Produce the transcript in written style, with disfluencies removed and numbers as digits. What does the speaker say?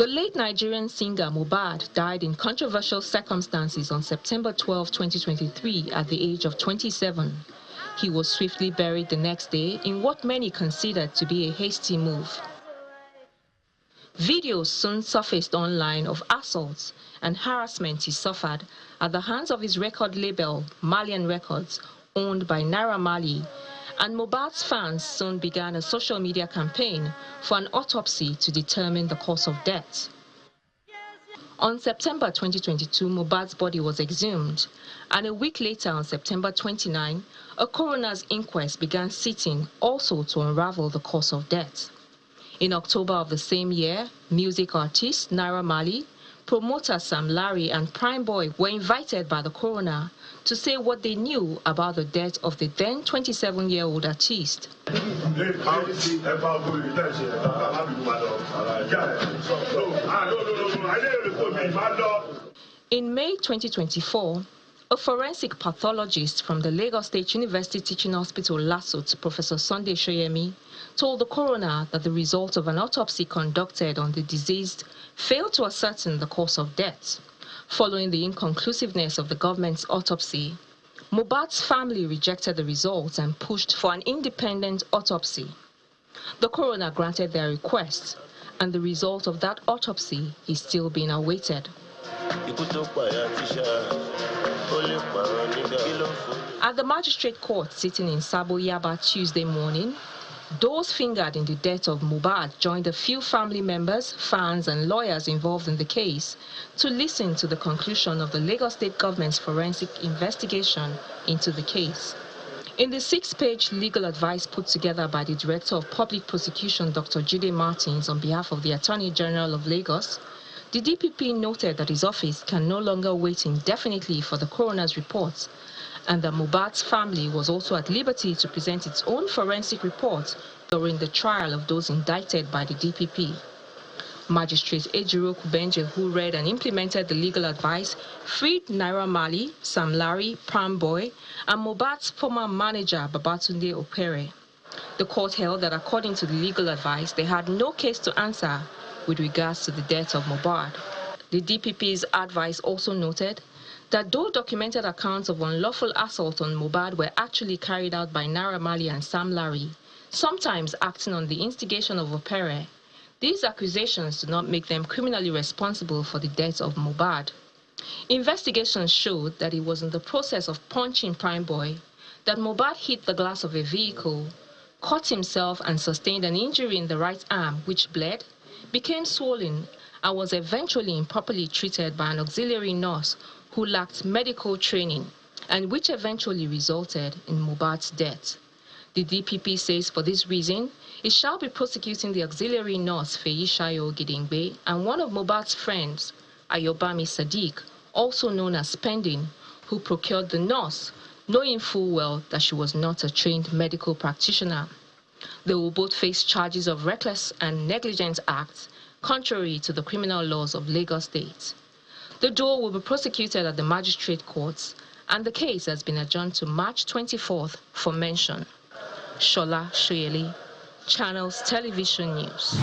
The late Nigerian singer Mohbad died in controversial circumstances on September 12, 2023 at the age of 27. He was swiftly buried the next day in what many considered to be a hasty move. Videos soon surfaced online of assaults and harassment he suffered at the hands of his record label, Marley Records, owned by Naira Marley, and Mohbad's fans soon began a social media campaign for an autopsy to determine the cause of death. On September 2022, Mohbad's body was exhumed, and a week later, on September 29, a coroner's inquest began sitting also to unravel the cause of death. In October of the same year, music artist Naira Marley, promoter Sam Larry, and Primeboy were invited by the coroner to say what they knew about the death of the then 27-year-old artist. In May 2024, a forensic pathologist from the Lagos State University Teaching Hospital, LASUT, Professor Sunday Shoyemi, told the coroner that the result of an autopsy conducted on the deceased failed to ascertain the cause of death. Following the inconclusiveness of the government's autopsy, Mohbad's family rejected the results and pushed for an independent autopsy. The coroner granted their request, and the result of that autopsy is still being awaited. At the magistrate court sitting in Sabo Yaba Tuesday morning, those fingered in the death of Mohbad joined a few family members, fans and lawyers involved in the case to listen to the conclusion of the Lagos State government's forensic investigation into the case. In the 6-page legal advice put together by the Director of Public Prosecution, Dr. Jide Martins, on behalf of the Attorney General of Lagos, the DPP noted that his office can no longer wait indefinitely for the coroner's reports, and that Mohbad's family was also at liberty to present its own forensic report during the trial of those indicted by the DPP. Magistrate Ejiro Kubenje, who read and implemented the legal advice, freed Naira Marley, Sam Larry, Primeboy, and Mohbad's former manager, Babatunde Opere. The court held that according to the legal advice, they had no case to answer with regards to the death of Mohbad. The DPP's advice also noted that though documented accounts of unlawful assault on Mohbad were actually carried out by Naira Marley and Sam Larry, sometimes acting on the instigation of Opere, these accusations do not make them criminally responsible for the death of Mohbad. Investigations showed that it was in the process of punching Primeboy that Mohbad hit the glass of a vehicle, cut himself and sustained an injury in the right arm which bled, became swollen, and was eventually improperly treated by an auxiliary nurse who lacked medical training, and which eventually resulted in Mohbad's death. The DPP says for this reason, it shall be prosecuting the auxiliary nurse Feyishayo Gidingbe and one of Mohbad's friends, Ayobami Sadiq, also known as Spending, who procured the nurse, knowing full well that she was not a trained medical practitioner. They will both face charges of reckless and negligent acts, contrary to the criminal laws of Lagos State. The duo will be prosecuted at the magistrate courts, and the case has been adjourned to March 24th for mention. Shola Shoyeli, Channels Television News.